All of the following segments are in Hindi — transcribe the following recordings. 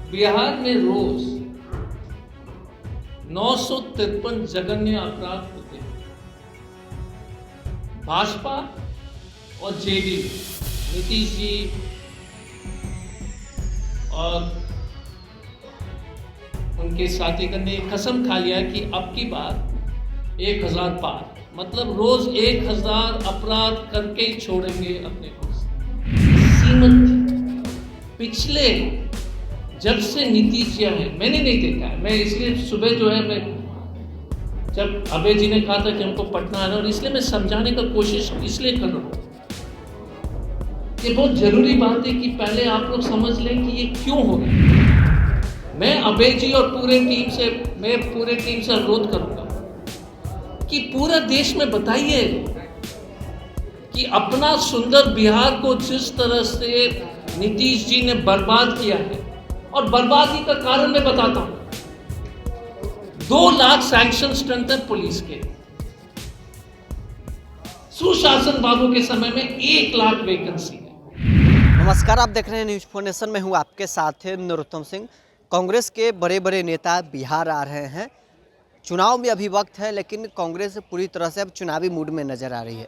बिहार में रोज 953 जघन्य अपराध होते हैं। भाजपा और जेडीयू, नीतीश जी और उनके साथीगण ने कसम खा लिया कि अब की बार 1000 पार, मतलब रोज 1000 अपराध करके ही छोड़ेंगे अपने को। सीमित पिछले जब से नीतीश जी है मैंने नहीं देखा है। मैं इसलिए सुबह जो है मैं जब अभय जी ने कहा था कि हमको पटना आना, और इसलिए मैं समझाने का कोशिश इसलिए कर रहा हूँ। ये बहुत जरूरी बात है कि पहले आप लोग समझ लें कि ये क्यों हो गया। मैं अभय जी और पूरे टीम से अनुरोध करूंगा कि पूरा देश में बताइए कि अपना सुंदर बिहार को जिस तरह से नीतीश जी ने बर्बाद किया है, और बर्बादी का कारण मैं बताता हूं। 2 लाख सैंक्शन स्ट्रेंथ है पुलिस के। सुशासन बाबू के समय में 1 लाख वैकेंसी है। नमस्कार, आप देख रहे हैं न्यूज 4 नेशन में हूं आपके साथ है नरोत्तम सिंह। कांग्रेस के बड़े बड़े नेता बिहार आ रहे हैं। चुनाव में अभी वक्त है, लेकिन कांग्रेस पूरी तरह से अब चुनावी मूड में नजर आ रही है।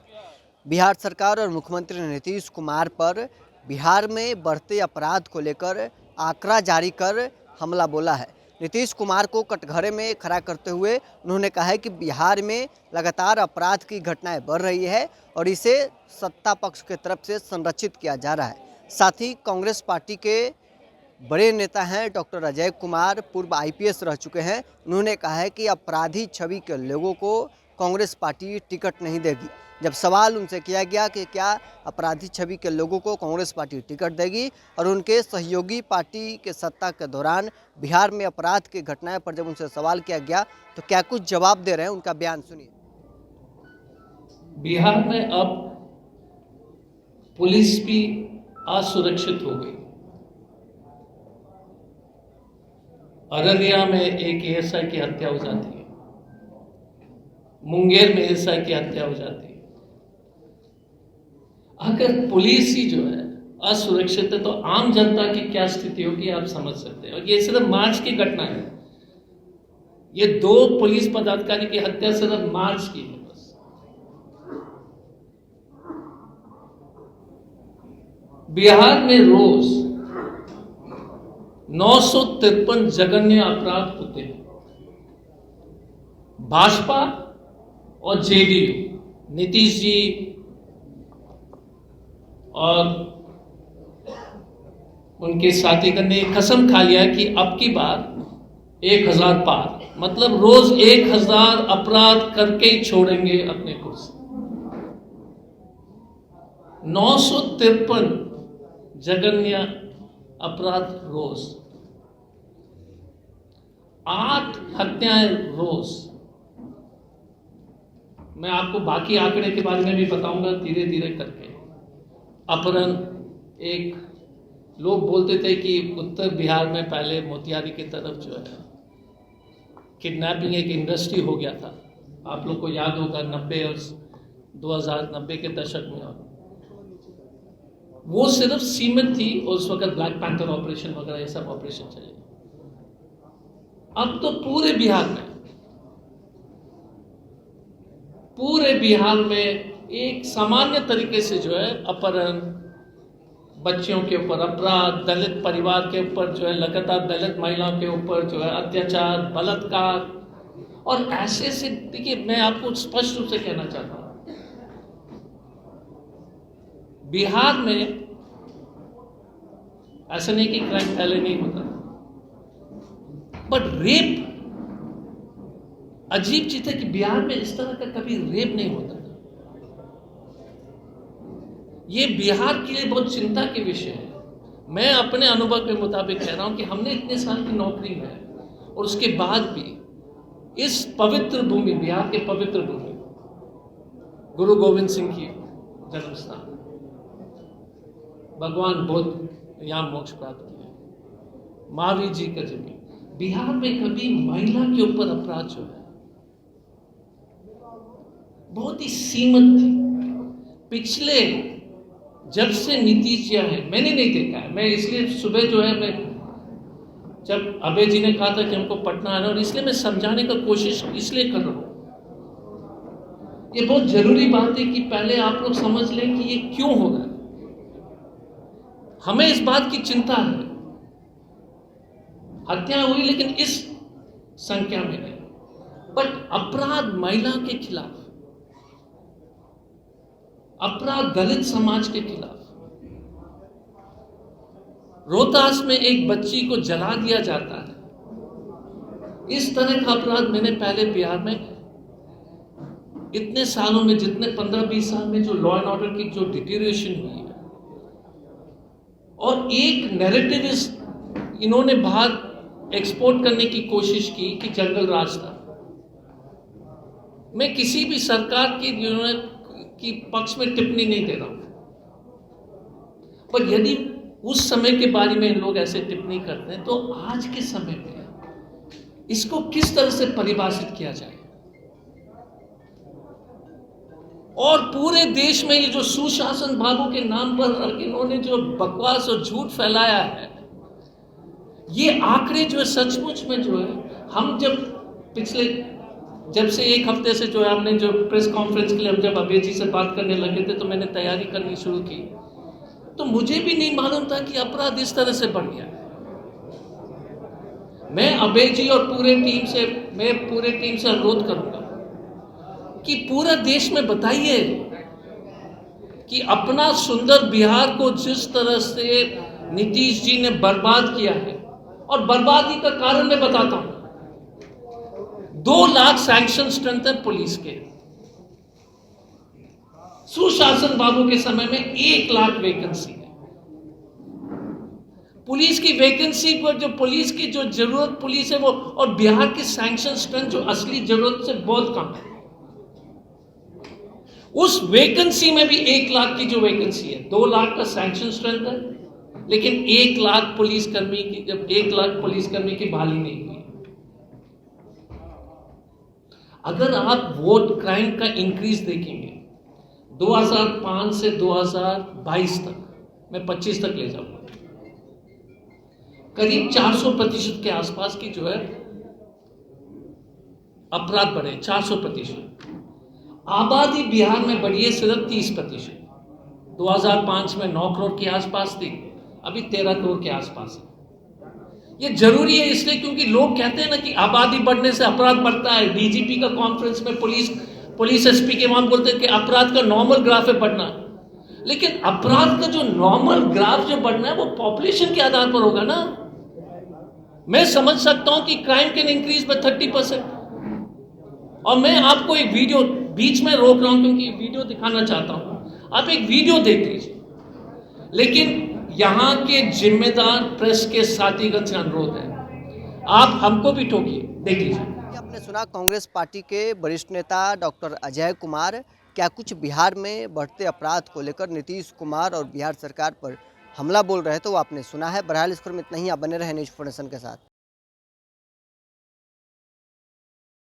बिहार सरकार और मुख्यमंत्री नीतीश कुमार पर बिहार में बढ़ते अपराध को लेकर आंकड़ा जारी कर हमला बोला है। नीतीश कुमार को कटघरे में खड़ा करते हुए उन्होंने कहा है कि बिहार में लगातार अपराध की घटनाएं बढ़ रही है और इसे सत्ता पक्ष की तरफ से संरक्षित किया जा रहा है। साथ ही कांग्रेस पार्टी के बड़े नेता हैं डॉक्टर अजय कुमार, पूर्व IPS रह चुके हैं। उन्होंने कहा है कि अपराधी छवि के लोगों को कांग्रेस पार्टी टिकट नहीं देगी। जब सवाल उनसे किया गया कि क्या अपराधी छवि के लोगों को कांग्रेस पार्टी टिकट देगी, और उनके सहयोगी पार्टी के सत्ता के दौरान बिहार में अपराध की घटनाएं पर जब उनसे सवाल किया गया तो क्या कुछ जवाब दे रहे हैं, उनका बयान सुनिए। बिहार में अब पुलिस भी असुरक्षित हो गई। अररिया में एक ASI की हत्या हो जाती है, मुंगेर में ASI की हत्या हो जाती है। अगर पुलिस ही जो है असुरक्षित है तो आम जनता की क्या स्थिति होगी आप समझ सकते हैं। और ये सिर्फ मार्च की घटना है। ये 2 पुलिस पदाधिकारी की हत्या सिर्फ मार्च की है बस। बिहार में रोज 953 जघन्य अपराध होते हैं। भाजपा और जेडीयू, नीतीश जी और उनके साथीगण ने कसम खा लिया कि अब की बार 1000 पार, मतलब रोज 1000 अपराध करके ही छोड़ेंगे अपने को। 953 जघन्य अपराध रोज, 8 हत्याएं रोज। मैं आपको बाकी आंकड़े के बारे में भी बताऊंगा धीरे धीरे करके। अपहरण, एक लोग बोलते थे कि उत्तर बिहार में पहले मोतिहारी की तरफ जो है किडनैपिंग एक इंडस्ट्री हो गया था। आप लोग को याद होगा 90 और 2090 के दशक में। वो सिर्फ सीमित थी, और उस वक्त ब्लैक पैंथर ऑपरेशन वगैरह ये सब ऑपरेशन चले। अब तो पूरे बिहार में एक सामान्य तरीके से जो है अपहरण, बच्चियों के ऊपर अपराध, दलित परिवार के ऊपर जो है लगातार दलित महिलाओं के ऊपर जो है अत्याचार, बलात्कार, और ऐसे से देखिए मैं आपको स्पष्ट रूप से कहना चाहता हूं, बिहार में ऐसा नहीं कि क्राइम पहले नहीं होता, बट रेप अजीब चीज है कि बिहार में इस तरह का कभी रेप नहीं होता था। ये बिहार के लिए बहुत चिंता के विषय है। मैं अपने अनुभव के मुताबिक कह रहा हूं कि हमने इतने साल की नौकरी में और उसके बाद भी इस पवित्र भूमि, बिहार के पवित्र भूमि, गुरु गोविंद सिंह की जन्म स्थान, भगवान बुद्ध यहाँ मोक्ष प्राप्त किया, महावीर जी का जमीन, बिहार में कभी महिला के ऊपर अपराध जो है बहुत ही सीमित थी। पिछले जब से नीतीश जी है मैंने नहीं देखा है। मैं इसलिए सुबह जो है मैं जब अभय जी ने कहा था कि हमको पटना आना, और इसलिए मैं समझाने का कोशिश इसलिए कर रहा हूं। ये बहुत जरूरी बात है कि पहले आप लोग समझ लें कि ये क्यों हो रहा है। हमें इस बात की चिंता है, हत्या हुई लेकिन इस संख्या में नहीं, बट अपराध महिला के खिलाफ, अपराध दलित समाज के खिलाफ, रोहतास में एक बच्ची को जला दिया जाता है, इस तरह का अपराध मैंने पहले बिहार में इतने सालों में, जितने 15-20 साल में जो लॉ एंड ऑर्डर की जो डिटीरिएशन हुई है, और एक नैरेटिव इन्होंने बाहर एक्सपोर्ट करने की कोशिश की कि जंगल राज था। मैं किसी भी सरकार की पक्ष में टिप्पणी नहीं दे रहा हूं, पर यदि उस समय के बारे में लोग ऐसे टिप्पणी करते हैं, तो आज के समय में इसको किस तरह से परिभाषित किया जाए। और पूरे देश में ये जो सुशासन बाबू के नाम पर इन्होंने जो बकवास और झूठ फैलाया है, ये आंकड़े जो है सचमुच में जो है, हम जब से एक हफ्ते से जो है हमने जो प्रेस कॉन्फ्रेंस के लिए हम जब अभय जी से बात करने लगे थे, तो मैंने तैयारी करनी शुरू की, तो मुझे भी नहीं मालूम था कि अपराध इस तरह से बढ़ गया। मैं अभय जी और पूरे टीम से अनुरोध करूंगा कि पूरा देश में बताइए कि अपना सुंदर बिहार को जिस तरह से नीतीश जी ने बर्बाद किया है, और बर्बादी का कारण मैं बताता हूं। 2 लाख सैंक्शन स्ट्रेंथ है पुलिस के, सुशासन बाबू के समय में 1 लाख वैकेंसी है। पुलिस की वैकेंसी पर जो पुलिस की जो जरूरत पुलिस है वो, और बिहार की सैंक्शन स्ट्रेंथ जो असली जरूरत से बहुत कम है, उस वैकेंसी में भी 1 लाख की जो वैकेंसी है, 2 लाख का सैंक्शन स्ट्रेंथ है, लेकिन 1 लाख पुलिसकर्मी की, जब 1 लाख पुलिसकर्मी की बहाली नहीं हुई। अगर आप वोट क्राइम का इंक्रीज देखेंगे 2005 से 2022 तक, मैं 25 तक ले जाऊंगा, करीब 400% के आसपास की जो है अपराध बढ़े, 400%। आबादी बिहार में बढ़ी है सिर्फ 30%। 2005 में 9 करोड़ के आसपास थी, अभी 13 करोड़ के आसपास है। ये जरूरी है इसलिए क्योंकि लोग कहते हैं ना कि आबादी बढ़ने से अपराध बढ़ता है। डीजीपी का कॉन्फ्रेंस में पुलिस एसपी के वहां बोलते हैं कि अपराध का नॉर्मल ग्राफ है बढ़ना, लेकिन अपराध का जो नॉर्मल ग्राफ जो बढ़ना है वो पॉपुलेशन के आधार पर होगा ना। मैं समझ सकता हूं कि क्राइम कैन इंक्रीज बाय 30%, और मैं आपको एक वीडियो बीच में रोक रहा हूं क्योंकि वीडियो दिखाना चाहता हूं, आप एक वीडियो देख लीजिए, लेकिन यहां के जिम्मेदार प्रेस के साथीगण से अनुरोध है, आप हमको भी टोकिए, देख लीजिए। आपने सुना कांग्रेस पार्टी के वरिष्ठ नेता डॉक्टर अजय कुमार क्या कुछ बिहार में बढ़ते अपराध को लेकर नीतीश कुमार और बिहार सरकार पर हमला बोल रहे थे, वो आपने सुना है। बहरहाल इस पर इतना ही, आप बने रहे न्यूज़ 4 नेशन के साथ।